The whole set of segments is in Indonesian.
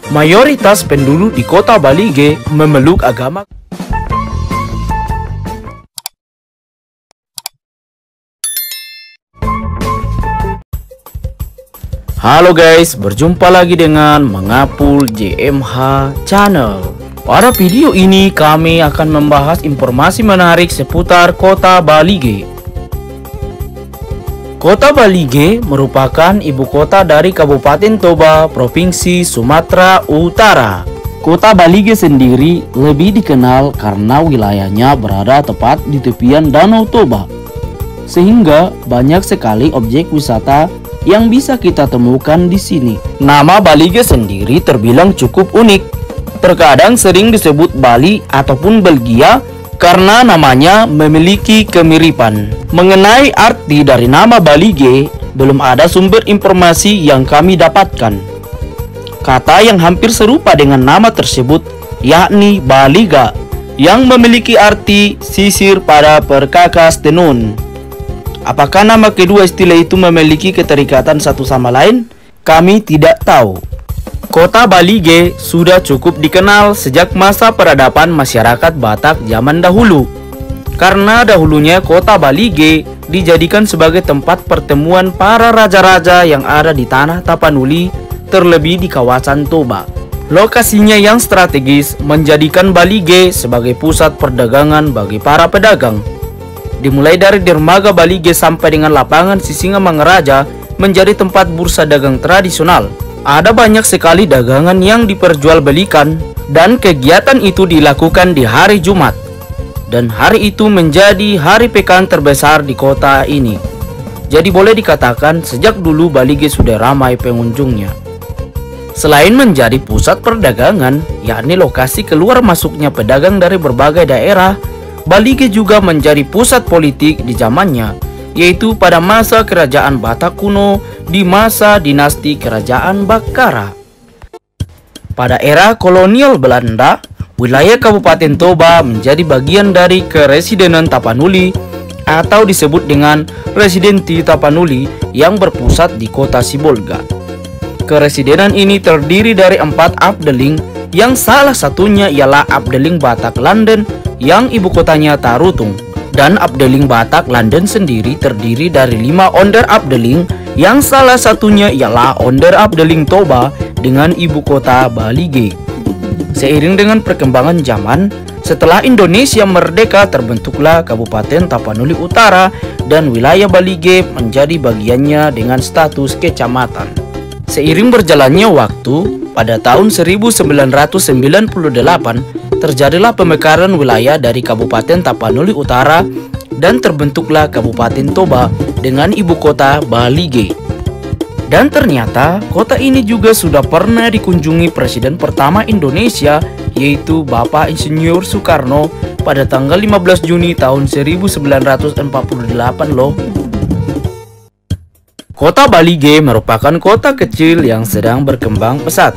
Mayoritas penduduk di kota Balige memeluk agama. Halo guys, berjumpa lagi dengan Mengapul JMH Channel. Pada video ini kami akan membahas informasi menarik seputar kota Balige. Kota Balige merupakan ibu kota dari Kabupaten Toba, Provinsi Sumatera Utara. Kota Balige sendiri lebih dikenal karena wilayahnya berada tepat di tepian Danau Toba, sehingga banyak sekali objek wisata yang bisa kita temukan di sini. Nama Balige sendiri terbilang cukup unik. Terkadang sering disebut Bali ataupun Belgia karena namanya memiliki kemiripan. Mengenai arti dari nama Balige, belum ada sumber informasi yang kami dapatkan. Kata yang hampir serupa dengan nama tersebut yakni Baliga, yang memiliki arti sisir pada perkakas tenun. Apakah nama kedua istilah itu memiliki keterikatan satu sama lain? Kami tidak tahu. Kota Balige sudah cukup dikenal sejak masa peradaban masyarakat Batak zaman dahulu. Karena dahulunya kota Balige dijadikan sebagai tempat pertemuan para raja-raja yang ada di tanah Tapanuli, terlebih di kawasan Toba. Lokasinya yang strategis menjadikan Balige sebagai pusat perdagangan bagi para pedagang. Dimulai dari dermaga Balige sampai dengan lapangan Sisingamangaraja menjadi tempat bursa dagang tradisional. Ada banyak sekali dagangan yang diperjualbelikan dan kegiatan itu dilakukan di hari Jumat. Dan hari itu menjadi hari pekan terbesar di kota ini. Jadi boleh dikatakan sejak dulu Balige sudah ramai pengunjungnya. Selain menjadi pusat perdagangan, yakni lokasi keluar masuknya pedagang dari berbagai daerah, Balige juga menjadi pusat politik di zamannya, yaitu pada masa kerajaan Batak kuno di masa dinasti kerajaan Bakara. Pada era kolonial Belanda, wilayah Kabupaten Toba menjadi bagian dari Keresidenan Tapanuli atau disebut dengan Residenti Tapanuli yang berpusat di kota Sibolga. Keresidenan ini terdiri dari 4 Afdeling, yang salah satunya ialah Afdeling Batak Landen yang ibu kotanya Tarutung. Dan Afdeling Batak Landen sendiri terdiri dari 5 Onder Afdeling, yang salah satunya ialah Onder Afdeling Toba dengan ibu kota Balige. Seiring dengan perkembangan zaman, setelah Indonesia merdeka terbentuklah Kabupaten Tapanuli Utara dan wilayah Balige menjadi bagiannya dengan status kecamatan. Seiring berjalannya waktu, pada tahun 1998 terjadilah pemekaran wilayah dari Kabupaten Tapanuli Utara dan terbentuklah Kabupaten Toba dengan ibu kota Balige. Dan ternyata kota ini juga sudah pernah dikunjungi Presiden pertama Indonesia, yaitu Bapak Insinyur Soekarno pada tanggal 15 Juni tahun 1948 loh. Kota Balige merupakan kota kecil yang sedang berkembang pesat.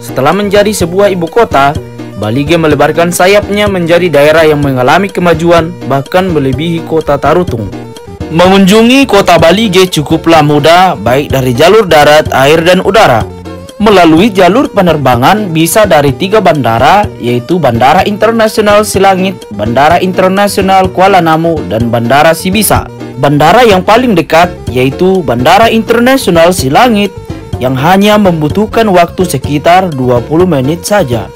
Setelah menjadi sebuah ibu kota, Balige melebarkan sayapnya menjadi daerah yang mengalami kemajuan bahkan melebihi kota Tarutung. Mengunjungi kota Balige cukuplah mudah baik dari jalur darat, air, dan udara. Melalui jalur penerbangan bisa dari 3 bandara, yaitu Bandara Internasional Silangit, Bandara Internasional Kuala Namu, dan Bandara Sibisa. Bandara yang paling dekat yaitu Bandara Internasional Silangit yang hanya membutuhkan waktu sekitar 20 menit saja.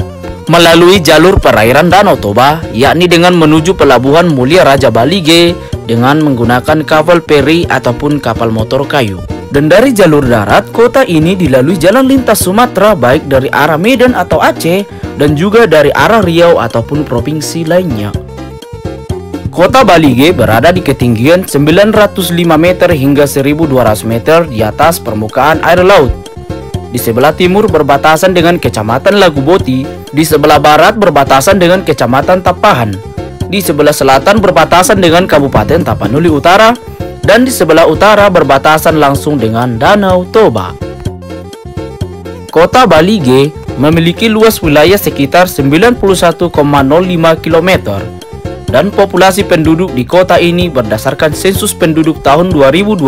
Melalui jalur perairan Danau Toba, yakni dengan menuju Pelabuhan Mulia Raja Balige dengan menggunakan kapal feri ataupun kapal motor kayu. Dan dari jalur darat, kota ini dilalui jalan lintas Sumatera baik dari arah Medan atau Aceh dan juga dari arah Riau ataupun provinsi lainnya. Kota Balige berada di ketinggian 905 meter hingga 1200 meter di atas permukaan air laut. Di sebelah timur berbatasan dengan Kecamatan Laguboti, di sebelah barat berbatasan dengan Kecamatan Tapahan, di sebelah selatan berbatasan dengan Kabupaten Tapanuli Utara, dan di sebelah utara berbatasan langsung dengan Danau Toba. Kota Balige memiliki luas wilayah sekitar 91,05 km dan populasi penduduk di kota ini berdasarkan sensus penduduk tahun 2020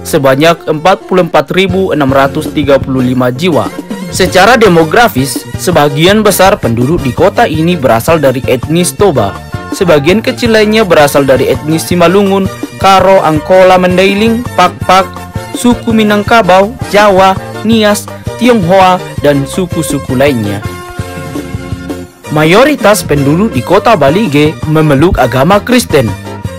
sebanyak 44.635 jiwa. Secara demografis, sebagian besar penduduk di kota ini berasal dari etnis Toba. Sebagian kecil lainnya berasal dari etnis Simalungun, Karo, Angkola, Mandailing, Pakpak, suku Minangkabau, Jawa, Nias, Tionghoa, dan suku-suku lainnya. Mayoritas penduduk di kota Balige memeluk agama Kristen.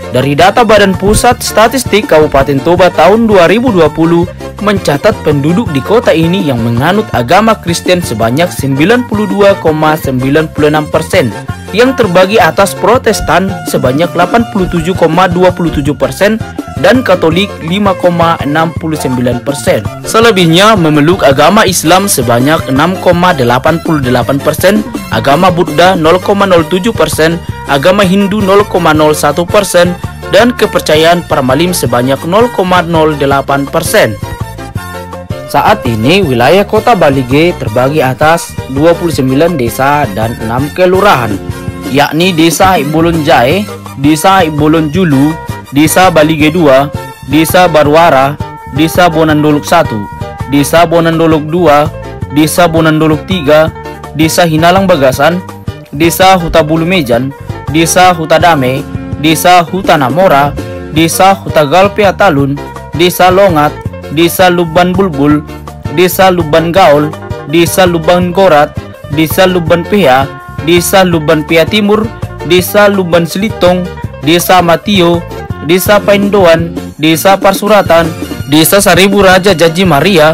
Dari data Badan Pusat Statistik Kabupaten Toba tahun 2020 mencatat penduduk di kota ini yang menganut agama Kristen sebanyak 92,96%, yang terbagi atas Protestan sebanyak 87,27% dan Katolik 5,69%. Selebihnya memeluk agama Islam sebanyak 6,88%, agama Buddha 0,07%, agama Hindu 0,01%, dan kepercayaan Parmalim sebanyak 0,08%. Saat ini wilayah kota Balige terbagi atas 29 desa dan 6 kelurahan, yakni Desa Ibolon Jae, Desa Ibolon Julu, Desa Balige 2, Desa Barwara, Desa Bonandolok 1, Desa Bonandolok 2, Desa Bonandolok 3, Desa Hinalang Bagasan, Desa Hutabulu Mejan, Desa Hutadame, Desa Hutanamora, Desa Hutagalpe Atalun, Desa Longat, Desa Luban Bulbul, Desa Luban Gaul, Desa Luban Gorat, Desa Luban Pea, Desa Luban Pea Timur, Desa Luban Selitong, Desa Matio, Desa Paindoan, Desa Parsuratan, Desa Seribu Raja Jaji Maria,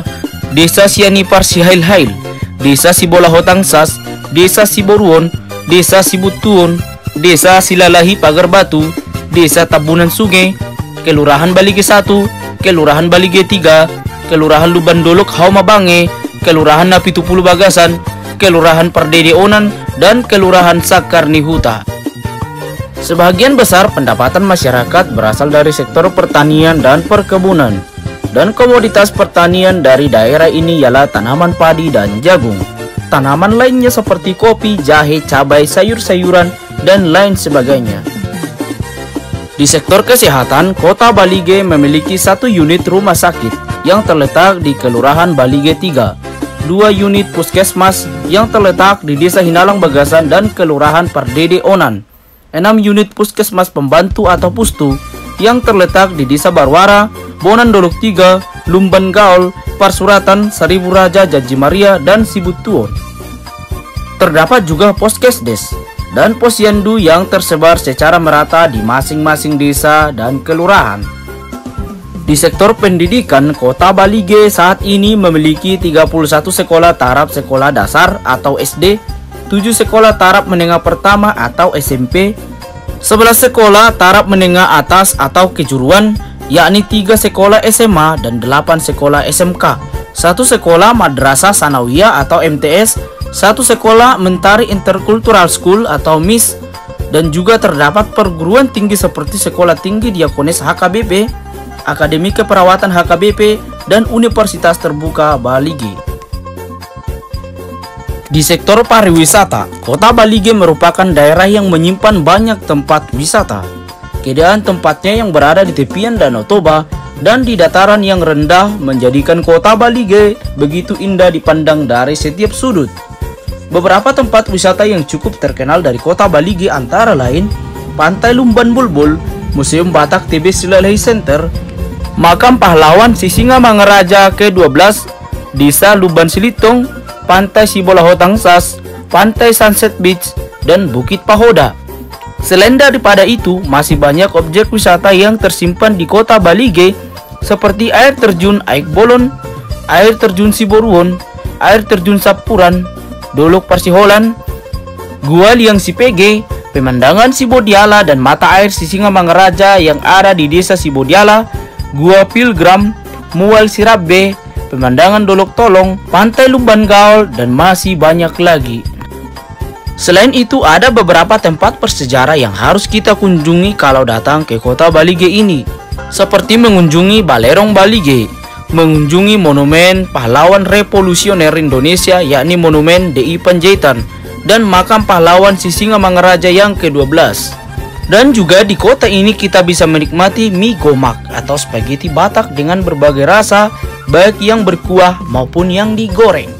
Desa Sianipar Sihail-Hail, Desa Sibolahot-Angsas, Desa Siboruon, Desa Sibutuon, Desa Silalahi Pagar Batu, Desa Tabunan Sungai, Kelurahan Balige 1, Kelurahan Balige 3, Kelurahan Luban Dolok Haumabange, Kelurahan Napitupulu Bagasan, Kelurahan Pardede Onan, dan Kelurahan Sakarni Huta. Sebagian besar pendapatan masyarakat berasal dari sektor pertanian dan perkebunan, dan komoditas pertanian dari daerah ini ialah tanaman padi dan jagung. Tanaman lainnya seperti kopi, jahe, cabai, sayur-sayuran, dan lain sebagainya. Di sektor kesehatan, kota Balige memiliki 1 unit rumah sakit yang terletak di Kelurahan Balige 3, 2 unit puskesmas yang terletak di Desa Hinalang Bagasan dan Kelurahan Pardede Onan, 6 unit puskesmas pembantu atau pustu yang terletak di Desa Barwara, Bonandolok 3, Lumban Gaul, Parsuratan, Seribu Raja, Jaji Maria, dan Sibutuon. Terdapat juga Poskesdes dan posyandu yang tersebar secara merata di masing-masing desa dan kelurahan. Di sektor pendidikan, kota Balige saat ini memiliki 31 sekolah taraf sekolah dasar atau SD, 7 sekolah taraf menengah pertama atau SMP, 11 sekolah taraf menengah atas atau kejuruan, yakni 3 sekolah SMA dan 8 sekolah SMK, 1 sekolah Madrasah Sanawiyah atau MTS, 1 sekolah Mentari Intercultural School atau MIS, dan juga terdapat perguruan tinggi seperti Sekolah Tinggi Diakonis HKBP, Akademi Keperawatan HKBP, dan Universitas Terbuka Balige. Di sektor pariwisata, kota Balige merupakan daerah yang menyimpan banyak tempat wisata. Keadaan tempatnya yang berada di tepian Danau Toba dan di dataran yang rendah menjadikan kota Balige begitu indah dipandang dari setiap sudut. Beberapa tempat wisata yang cukup terkenal dari kota Balige antara lain Pantai Lumban Bulbul, Museum Batak TB Silalahi Center, Makam Pahlawan Sisingamangaraja ke-12, Desa Luban Silitong, Pantai Sibolahot-Angsas, Pantai Sunset Beach, dan Bukit Pahoda. Selain daripada itu, masih banyak objek wisata yang tersimpan di kota Balige seperti air terjun Aik Bolon, air terjun Siboruon, air terjun Sapuran, Dolok Parsiholan, Gua Liang Sipege, pemandangan Sibodiala dan mata air Sisingamangaraja yang ada di Desa Sibodiala, Gua Pilgrim, Mual Sirabbe, pemandangan Dolok Tolong, Pantai Lumban Gaul, dan masih banyak lagi. Selain itu, ada beberapa tempat bersejarah yang harus kita kunjungi kalau datang ke kota Balige ini, seperti mengunjungi Balerong Balige, mengunjungi Monumen Pahlawan Revolusioner Indonesia yakni Monumen DI Panjaitan, dan Makam Pahlawan Sisingamangaraja yang ke-12. Dan juga di kota ini kita bisa menikmati mie gomak atau spaghetti Batak dengan berbagai rasa, baik yang berkuah maupun yang digoreng.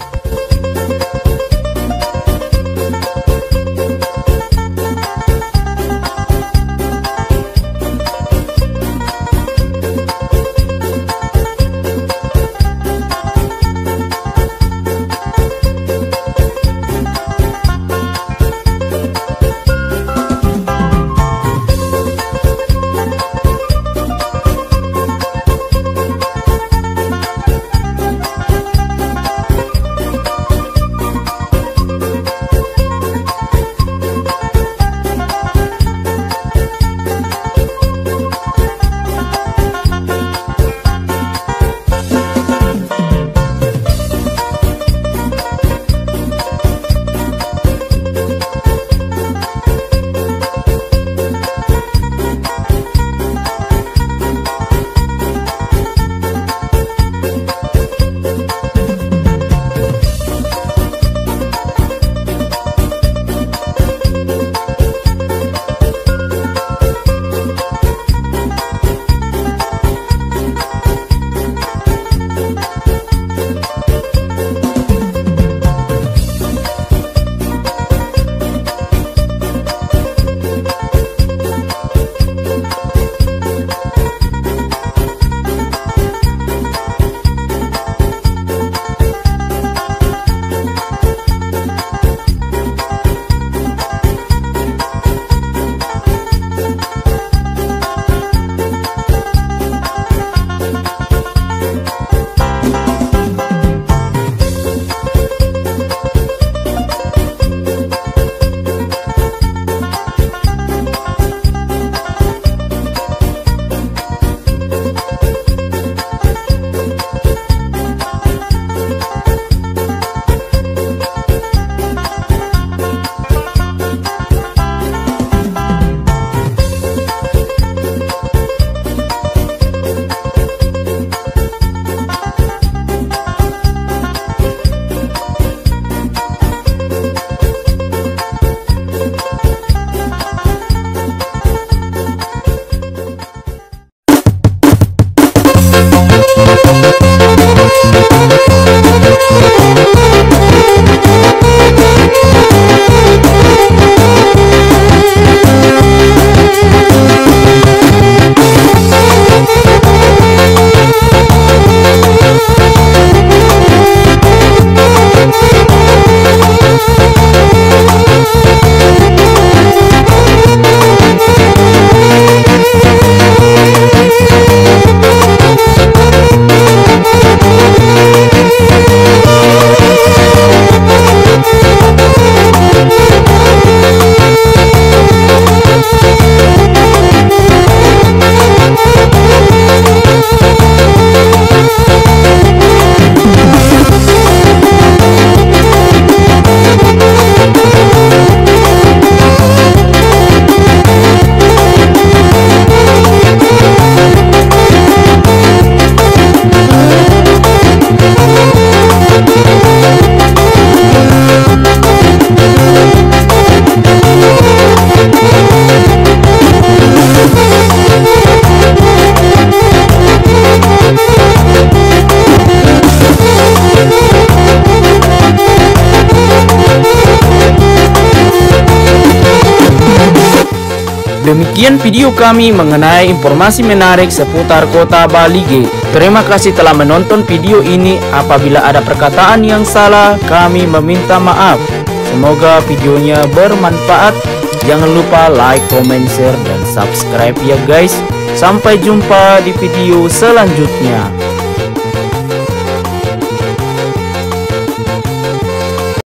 Demikian video kami mengenai informasi menarik seputar kota Balige. Terima kasih telah menonton video ini. Apabila ada perkataan yang salah, kami meminta maaf. Semoga videonya bermanfaat. Jangan lupa like, comment, share, dan subscribe ya guys. Sampai jumpa di video selanjutnya.